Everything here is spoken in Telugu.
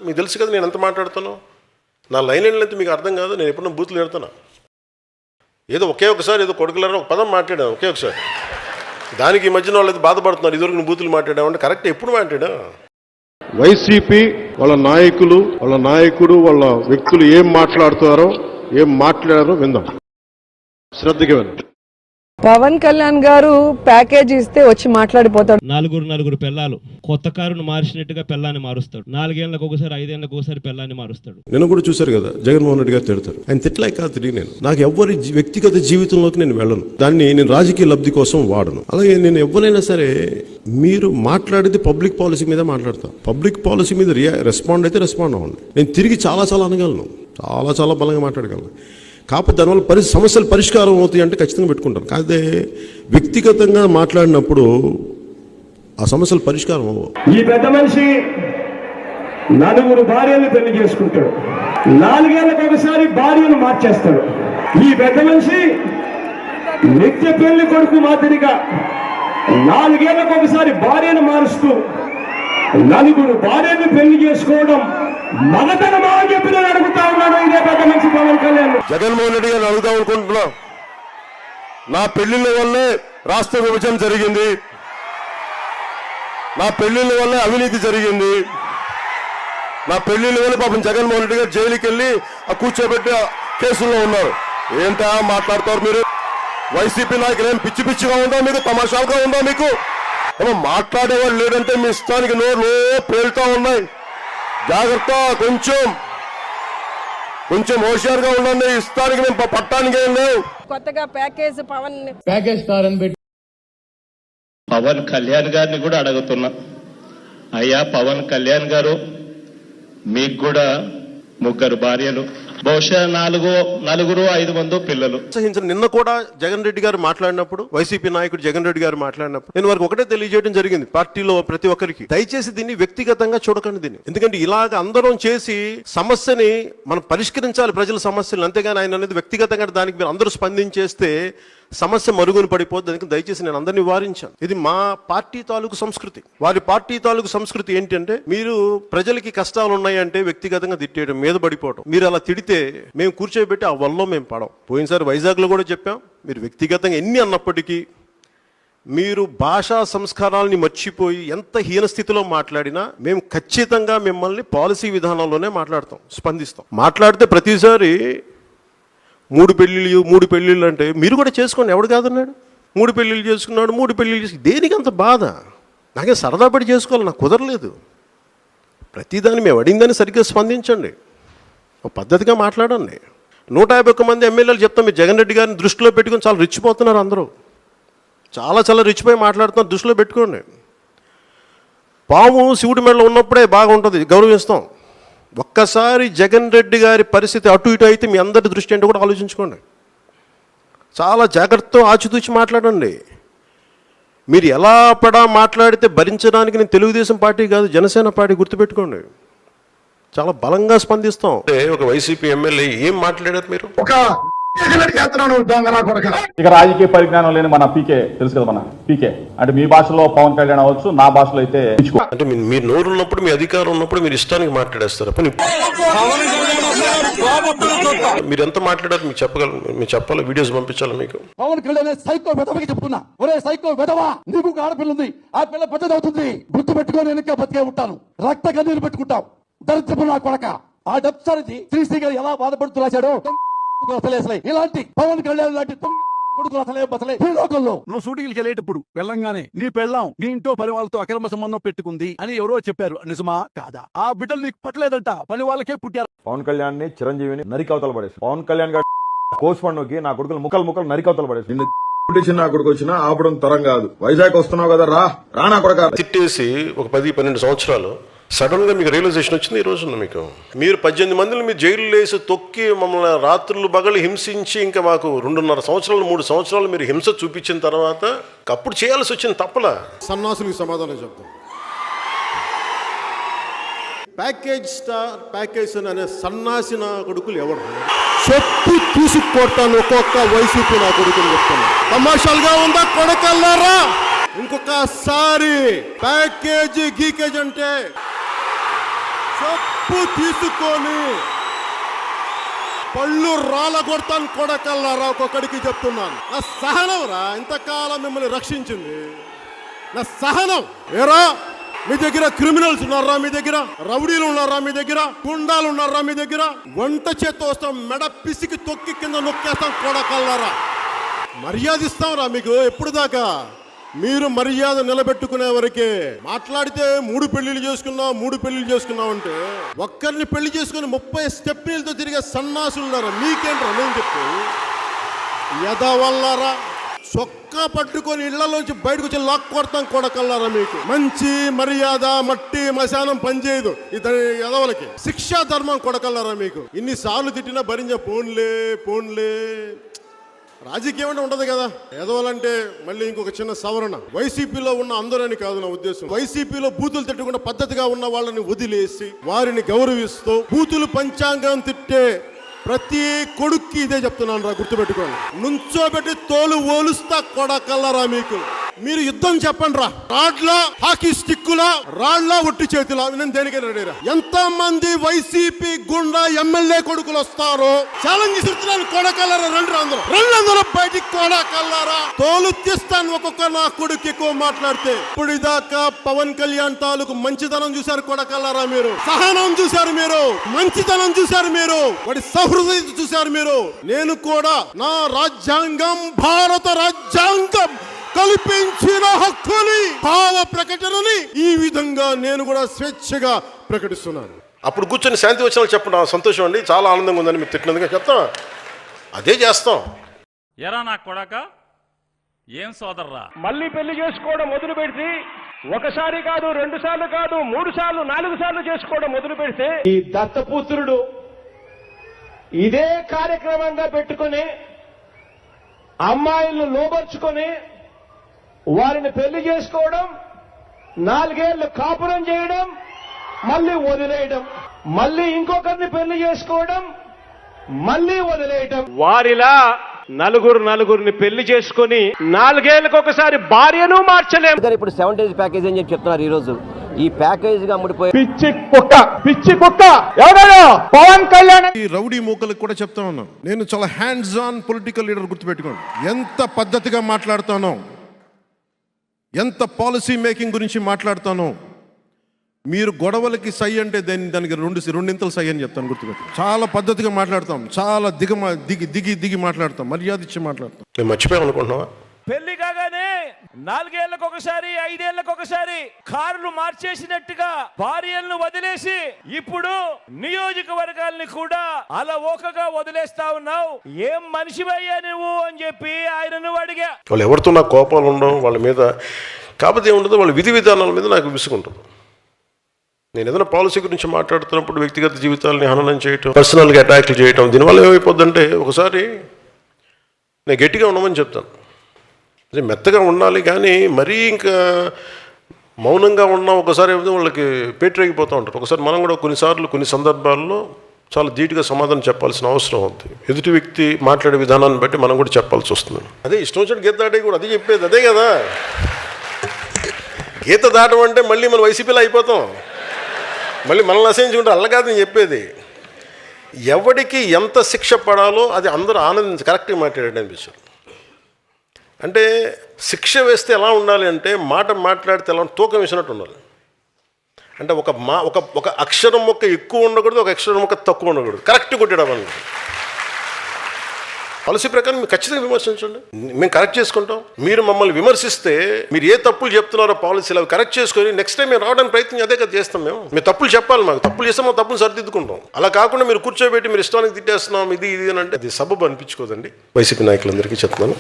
మీకు తెలుసు కదా నేను ఎంత మాట్లాడుతాను. నా లైన్ ఏంటంటే మీకు అర్థం కాదు. నేను ఎప్పుడన్నా బూతులు పెడతాను. ఏదో ఒకే ఒకసారి ఏదో కొడుకులారా ఒక పదం మాట్లాడాను ఒకే ఒకసారి. దానికి ఈ మధ్యన వాళ్ళు బాధపడుతున్నారు. ఇదివరకు నువ్వు బూతులు మాట్లాడామంటే కరెక్ట్ ఎప్పుడు మాట్లాడా. వైసీపీ వాళ్ళ నాయకులు వాళ్ళ వాళ్ళ వ్యక్తులు ఏం మాట్లాడుతారో ఏం మాట్లాడారో విందాం. శ్రద్ధగా వినండి. పవన్ కళ్యాణ్ గారు ప్యాకేజ్ ఇస్తే వచ్చి మాట్లాడిపోతాడు. నలుగురు పిల్లలు కొత్త కారును మార్చినట్టుగా పిల్లాన్ని మారుస్తాడు. 4 ఏళ్లకు ఒకసారి 5 ఏళ్లకు ఒకసారి పిల్లాన్ని మారుస్తాడు. నేను కూడా చూశారు కదా జగన్మోహన్ రెడ్డి గారు తిడతారు. ఆయన తిట్టలేక కాదు తిరిగి నేను నాకు ఎవరి వ్యక్తిగత జీవితంలోకి నేను వెళ్ళను. దాన్ని నేను రాజకీయ లబ్ధి కోసం వాడను. అలాగే నేను ఎవరైనా సరే మీరు మాట్లాడేది పబ్లిక్ పాలసీ మీద మాట్లాడతాను. పబ్లిక్ పాలసీ మీద రెస్పాండ్ అయితే రెస్పాండ్ అవ్వండి. నేను తిరిగి చాలా అనగలను. చాలా బలంగా మాట్లాడగలను. కాకపోతే దానివల్ల సమస్యలు పరిష్కారం అవుతాయి అంటే ఖచ్చితంగా పెట్టుకుంటాను. కాదే వ్యక్తిగతంగా మాట్లాడినప్పుడు ఆ సమస్యలు పరిష్కారం అవ్వవు. ఈ పెద్ద మనిషి 4 భార్యలు పెళ్లి చేసుకుంటాడు. 4 ఏళ్లకు ఒకసారి భార్యను మార్చేస్తాడు. ఈ పెద్ద మనిషి నిత్య పెళ్లి కొడుకు మాదిరిగా 4 ఏళ్లకు ఒకసారి భార్యను మారుస్తూ 4 భార్యను పెళ్లి చేసుకోవడం మగతనమా అని చెప్పి నేను అడుగుతా ఉన్నాను. ఇదే పెద్ద మనిషి పవన్ కళ్యాణ్. జగన్మోహన్ రెడ్డి గారిని అడుగుదాం అనుకుంటున్నా. నా పెళ్లిళ్ళ వల్లే రాష్ట్ర విభజన జరిగింది. నా పెళ్లిళ్ళ వల్లే అవినీతి జరిగింది. నా పెళ్లిళ్ళ వల్ల పాపం జగన్మోహన్ రెడ్డి గారు జైలుకి వెళ్ళి ఆ కూర్చోబెట్టి కేసుల్లో ఉన్నారు. ఏంటా మాట్లాడతారు మీరు? వైసీపీ నాయకులు ఏం పిచ్చిగా ఉందా మీకు? తమాషాలుగా ఉందా మీకు? ఏమో మాట్లాడేవాళ్ళు లేదంటే మీ ఇష్టానికి నోరు పేలుతా ఉన్నాయి. జాగ్రత్త, కొంచెం హోషియారుగా ఉండండి. ఇష్టానికి మేము పట్టానికి ఏం లేవు. కొత్తగా ప్యాకేజ్ పవన్ కళ్యాణ్ గారిని కూడా అడుగుతున్నా. అయ్యా పవన్ కళ్యాణ్ గారు, మీకు కూడా 3 భార్యలు, బహుశా 4-5 పిల్లలు. నిన్న కూడా జగన్ రెడ్డి గారు మాట్లాడినప్పుడు, వైసీపీ నాయకుడు జగన్ రెడ్డి గారు మాట్లాడినప్పుడు నేను వారికి ఒకటే తెలియజేయడం జరిగింది. పార్టీలో ప్రతి ఒక్కరికి దయచేసి దీన్ని వ్యక్తిగతంగా చూడకండి దీన్ని. ఎందుకంటే ఇలాగ అందరం చేసి సమస్యని మనం పరిష్కరించాలి, ప్రజల సమస్యలు. అంతేగాని ఆయన అనేది వ్యక్తిగతంగా దానికి మీరు అందరూ స్పందించేస్తే సమస్య మరుగున పడిపోద్ది. దానికి దయచేసి నేను అందరినీ నివారించాను. ఇది మా పార్టీ తాలూకు సంస్కృతి. వారి పార్టీ తాలూకు సంస్కృతి ఏంటంటే మీరు ప్రజలకి కష్టాలు ఉన్నాయంటే వ్యక్తిగతంగా తిట్టేయడం, మీద పడిపోవడం. మీరు అలా తిడితే మేము కూర్చోబెట్టి ఆ వల్ల మేము పడం. పోయినసారి వైజాగ్లో కూడా చెప్పాం. మీరు వ్యక్తిగతంగా ఎన్ని అన్నప్పటికీ మీరు భాషా సంస్కారాలని మర్చిపోయి ఎంత హీనస్థితిలో మాట్లాడినా మేము ఖచ్చితంగా మిమ్మల్ని పాలసీ విధానంలోనే మాట్లాడతాం, స్పందిస్తాం. మాట్లాడితే ప్రతిసారి 3 పెళ్ళిళ్ళు అంటే మీరు కూడా చేసుకోండి, ఎవడు కాదన్నాడు? 3 పెళ్ళిళ్ళు చేసుకున్నాడు, 3 పెళ్ళిళ్ళు చేసి దేనికి అంత బాధ? నాకే సరదా పడి చేసుకోవాలి, నాకు కుదరలేదు. ప్రతిదాన్ని మేము అడిగిందని సరిగ్గా స్పందించండి, ఒక పద్ధతిగా మాట్లాడండి. 151 మంది ఎమ్మెల్యేలు చెప్తాం. మీరు జగన్ రెడ్డి గారిని దృష్టిలో పెట్టుకుని చాలా రెచ్చిపోతున్నారు. అందరూ చాలా రెచ్చిపోయి మాట్లాడుతున్నారు. దృష్టిలో పెట్టుకోండి. పాము శివుడి మెడలో ఉన్నప్పుడే బాగుంటుంది, గౌరవిస్తాం. ఒక్కసారి జగన్ రెడ్డి గారి పరిస్థితి అటు ఇటు అయితే మీ అందరి దృష్టి ఏంటో కూడా ఆలోచించుకోండి. చాలా జాగ్రత్తతో ఆచితూచి మాట్లాడండి. మీరు ఎలా మాట్లాడితే భరించడానికి నేను తెలుగుదేశం పార్టీ కాదు, జనసేన పార్టీ, గుర్తుపెట్టుకోండి. చాలా బలంగా స్పందిస్తాం. ఒక వైసీపీ ఎమ్మెల్యే ఏం మాట్లాడారు మీరు? ఇక రాజకీయ పరిజ్ఞానం లేని మన పీకే తెలుసు కదా. మన పీకే అంటే మీ భాషలో పవన్ కళ్యాణ్ అవ్వచ్చు, నా భాషలో అయితే అంటే మీరు నోరు ఉన్నప్పుడు, మీ అధికారం ఉన్నప్పుడు మీరు ఇష్టానికి మాట్లాడేస్తారు. మీరు ఎంత మాట్లాడారు మీకు చెప్పగలరు, మీరు చెప్పాలి, వీడియోస్ పంపించాలి మీకు. పవన్ కళ్యాణ్ సైకో వెధవకి చెప్తున్నా, ఒరే సైకో వెధవా, నీకు ఆడపిల్ల ఉంది, ఆ పిల్ల పెద్దదవుతుంది, గుర్తు పెట్టుకొని వెనక బతికే ఉంటాను, రక్త కన్నీరు పెట్టుకుంటావు, దరిద్రపు నా కొడక. ఆ డబ్సారి శ్రీశ్రీ గారు ఎలా బాధపడుతూ రాశాడో ఇలాంటి పవన్ కళ్యాణ్ లాంటి నువ్వు షూటింగ్కి వెళ్ళేటప్పుడు వెళ్ళంగానే నీ పెళ్ళాం నీ ఇంట్లో పని వాళ్ళతో అక్రమ సంబంధం పెట్టుకుంది అని ఎవరో చెప్పారు, నిజమా కాదా? ఆ బిడ్డలు నీకు పట్టలేదంట, పని వాళ్ళకే పుట్టారు. పవన్ కళ్యాణ్ ని, చిరంజీవిని నరికవతలు పడేసి, పవన్ కళ్యాణ్ గారు కోచ్ పండుకి నా కొడుకులు ముక్కలు నరికవతలు పడేసి, నా కొడుకు వచ్చినా ఆపడం తరం కాదు. వైజాగ్ వస్తున్నావు కదా, రా నా కొడుకు తిట్టేసి ఒక 10-12 సంవత్సరాలు సడన్ గా మీకు రియలైజేషన్ వచ్చింది. ఈ రోజున మీరు 18 మందిని మీరు జైలు వేసి తొక్కి మమ్మల్ని రాత్రులు పగలు హింసించి ఇంకా మాకు 2.5 సంవత్సరాలు 3 సంవత్సరాలు మీరు హింస చూపించిన తర్వాత అప్పుడు చేయాల్సి వచ్చింది తప్పలా. సన్నాసులకు సమాధానం చెప్తాం. ప్యాకేజ్ అనే సన్నాసి నా కొడుకులు ఎవరు? చెప్పు తీసుకొడతాను ఒక్కొక్క వైసీపీ నా కొడుకులు చెప్తాను. తమాషాలుగా ఉందా కొడకల్లారా? ఇంకొకసారి ప్యాకేజీ గీకేజ్ అంటే చెప్పు తీసుకొని పళ్ళు రాళ్ళ కొడతాను కొడకల్లారా, ఒక్కొక్కడికి చెప్తున్నాను. నా సహనం రా ఇంతకాలం మిమ్మల్ని రక్షించింది, నా సహనం. ఏరా మీ దగ్గర క్రిమినల్స్ ఉన్నారా, మీ దగ్గర రౌడీలు ఉన్నారా, మీ దగ్గర గుండాలు ఉన్నారా, మీ దగ్గర వంట చేత్తో వస్తాం, మెడ పిసికి తొక్కి కింద నొక్కేస్తాం కొడకల్లారా. మర్యాద ఇస్తాం రా మీకు. ఎప్పుడు దాకా మీరు మర్యాద నిలబెట్టుకునే వరకే. మాట్లాడితే 3 పెళ్లిళ్ళు చేసుకున్నాం అంటే ఒక్కరిని పెళ్లి చేసుకుని 30 స్టెప్నీలతో తిరిగే సన్నాసులున్నారా? మీకేంట్రా నేను చెప్పి ఎదవల్లారా. చొక్కా పట్టుకొని ఇళ్లలోంచి బయటకు వచ్చి లాక్ కొడతాం కొడకల్లారా. మీకు మంచి మర్యాద మట్టి మశానం పనిచేయదు ఇతని ఎదవలకి. శిక్షా ధర్మం కొడకల్లారా. మీకు ఇన్నిసార్లు తిట్టినా భరించే పోన్లే. రాజకీయం అంటే ఉండదు కదా. ఎదవాలంటే మళ్ళీ ఇంకొక చిన్న సవరణ. వైసీపీలో ఉన్న అందరని కాదు నా ఉద్దేశం. వైసీపీలో బూతులు తిట్టకుండా పద్ధతిగా ఉన్న వాళ్ళని వదిలేసి వారిని గౌరవిస్తూ బూతులు పంచాంగం తిట్టే ప్రతి కొడుక్కి ఇదే చెప్తున్నాను రా, గుర్తుపెట్టుకోండి. నుంచోబెట్టి తోలు ఓలుస్తా కొడకల్లరా. మీకు మీరు యుద్ధం చెప్పండి రా. రాడ్లా హాకీ స్టిక్కులా రాడ్లా ఒట్టి చేతిలా నేను దేనికైనా రెడీరా. ఎంత మంది వైసీపీ గుండా ఎమ్మెల్యే కొడుకులు వస్తారో ఛాలెంజ్ ఇస్తున్నాను కొడకల్లరా. రెండు బయటికి కొడకల్లారా. తోలు తీస్తాను ఒక్కొక్క నా కొడుకు ఎక్కువ మాట్లాడితే. ఇప్పుడు ఇదాకా పవన్ కళ్యాణ్ తాలూకు మంచితనం చూశారు కొడకల్లారా. మీరు సహనం చూశారు, మీరు మంచితనం చూశారు, మీరు వాడి సహృదయత చూశారు మీరు. నేను కూడా నా రాజ్యాంగం, భారత రాజ్యాంగం కల్పించిన హక్కుని, భావ ప్రకటనని ఈ విధంగా నేను కూడా స్వేచ్ఛగా ప్రకటిస్తున్నాను. అప్పుడు కూర్చొని శాంతి వచనాలు చెప్పండి. సంతోషం అండి, చాలా ఆనందంగా ఉందని మీరు తిట్టినందుకు చెప్తాం, అదే చేస్తాం. ఎరా నా కొడక ఏం సోదర్రా. మళ్ళీ పెళ్లి చేసుకోవడం మొదలు పెడితే ఒకసారి కాదు, 2 సార్లు కాదు, 3 సార్లు 4 సార్లు చేసుకోవడం మొదలు పెడితే ఈ దత్తపుత్రుడు ఇదే కార్యక్రమంగా పెట్టుకుని అమ్మాయిలను లోబర్చుకొని వారిని పెళ్లి చేసుకోవడం, 4 ఏళ్లు కాపురం చేయడం, మళ్ళీ వదిలేయడం, మళ్ళీ ఇంకొకరిని పెళ్లి చేసుకోవడం, మళ్ళీ వదిలేయడం. వారిలా నలుగురిని పెళ్లి చేసుకుని 4 ఏళ్లకు ఒకసారి భార్యను మార్చలేము. ఇప్పుడు 7 days ప్యాకేజ్ అని చెప్పి చెప్తున్నారు. ఈ రోజు ఈ ప్యాకేజ్ గా అమ్ముడిపోయి పిచ్చి కుక్క ఎవరో పవన్ కళ్యాణ్. ఈ రౌడీ మూకలకు కూడా చెప్తా ఉన్నాను, నేను చాలా హ్యాండ్స్ ఆన్ పొలిటికల్ లీడర్. గుర్తుపెట్టుకోండి, ఎంత పద్ధతిగా మాట్లాడతానో, ఎంత పాలసీ మేకింగ్ గురించి మాట్లాడతానో. మీరు గొడవలకి సై అంటే దానికి రెండింతలు సై అని చెప్తాను. గుర్తుపెట్టు. చాలా పద్ధతిగా మాట్లాడతాం, చాలా దిగి మాట్లాడతాం, మర్యాద ఇచ్చి మాట్లాడతాం. నేను మర్చిపోయాం అనుకుంటున్నావా? పెళ్లి కాగానే 4 ఏళ్లకు ఒకసారి, 5 ఏళ్లకు ఒకసారి కార్లు మార్చేసినట్టుగా భార్యలను వదిలేసి ఇప్పుడు నియోజకవర్గాల్ని కూడా అలవోకగా వదిలేస్తా ఉన్నావు. ఏం మనిషివయ్యా నువ్వు అని చెప్పి ఆయనను అడిగా. వాళ్ళు ఎవరితో నాకు కోపాలు ఉండవు వాళ్ళ మీద, కాకపోతే ఏముండదు వాళ్ళ విధి విధానాల మీద నాకు విసుగుంటుంది. నేను ఏదైనా పాలసీ గురించి మాట్లాడుతున్నప్పుడు వ్యక్తిగత జీవితాలని హననం చేయటం, పర్సనల్గా అటాక్లు చేయటం, దీనివల్ల ఏమైపోద్దంటే ఒకసారి నేను గట్టిగా ఉండమని చెప్తాను, అదే మెత్తగా ఉండాలి. కానీ మరీ ఇంకా మౌనంగా ఉన్నా ఒకసారి ఏమైతే వాళ్ళకి పేటరేగిపోతూ ఉంటారు. ఒకసారి మనం కూడా కొన్నిసార్లు కొన్ని సందర్భాల్లో చాలా ధీటుగా సమాధానం చెప్పాల్సిన అవసరం ఉంది. ఎదుటి వ్యక్తి మాట్లాడే విధానాన్ని బట్టి మనం కూడా చెప్పాల్సి వస్తుంది. అదే ఇష్టం వచ్చినట్టు గీత దాటే కూడా అదే చెప్పేది అదే కదా. గీత దాటం అంటే మళ్ళీ మనం వైసీపీలో అయిపోతాం, మళ్ళీ మనల్ని అసహించుకుంటే అల్ల కాదు నేను చెప్పేది. ఎవడికి ఎంత శిక్ష పడాలో అది అందరూ ఆనందించి కరెక్ట్గా మాట్లాడాడు అనిపించారు. అంటే శిక్ష వేస్తే ఎలా ఉండాలి అంటే మాట్లాడితే ఎలా తూకం వేసినట్టు ఉండాలి. అంటే ఒక అక్షరం మొక్క ఎక్కువ ఉండకూడదు, ఒక అక్షరం మొక్క తక్కువ ఉండకూడదు, కరెక్ట్ కొట్టేయడం. పాలసీ ప్రకారం మీరు ఖచ్చితంగా విమర్శించండి, మేము కరెక్ట్ చేసుకుంటాం. మీరు మమ్మల్ని విమర్శిస్తే మీరు ఏ తప్పులు చెప్తున్నారో పాలసీలు అవి కరెక్ట్ చేసుకొని నెక్స్ట్ టైం మేము రావడానికి ప్రయత్నం అదే కదా చేస్తాం. మేము తప్పులు చెప్పాలి, మాకు తప్పులు చేస్తే మా తప్పులు సరిదిద్దుకుంటాం. అలా కాకుండా మీరు కూర్చోబెట్టి మీరు ఇష్టానికి తిట్టేస్తున్నాం ఇది అని అంటే అది సబబు అనిపించుకోదండి. వైసీపీ నాయకులందరికీ చెప్తున్నాను.